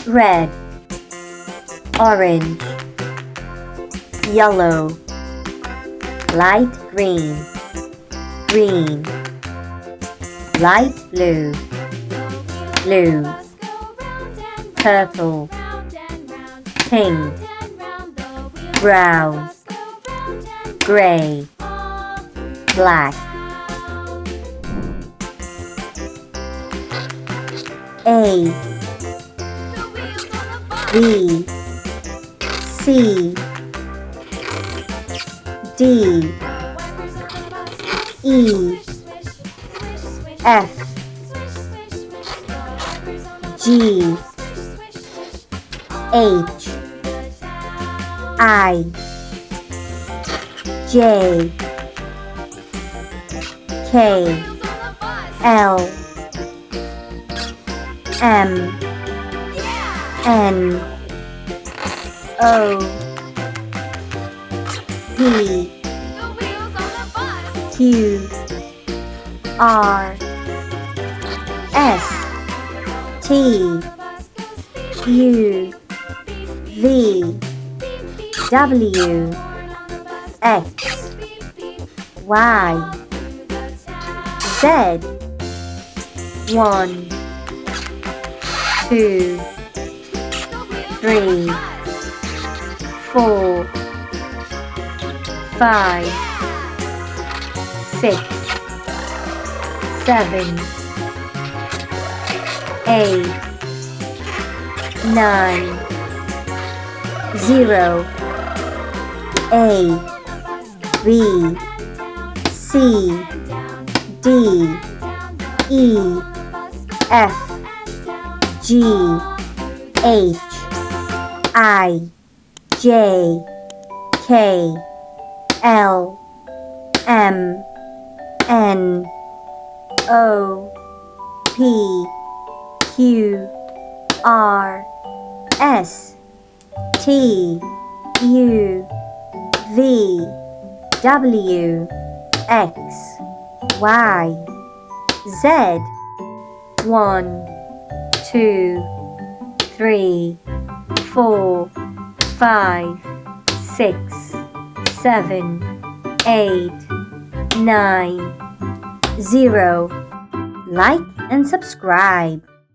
red, orange, yellow, light green, green, light blue, blue, purple, pink, brown, gray, black. A, B, C, D, E, F, G, H, I, J, K, L, M, N, O, P, Q, R, S, T, U, V, W, X, Y, Z. 1, 2, 3, 4, 5, 6, 7, 8, 9, 0. A, B, C, D, E, F, G, H, I, J, K, L, M, N, O, P, Q, R, S, T, U, V, W, X, Y, Z. 1, 2, 3, 4, 5, 6, 7, 8, 9, 0. Like and subscribe.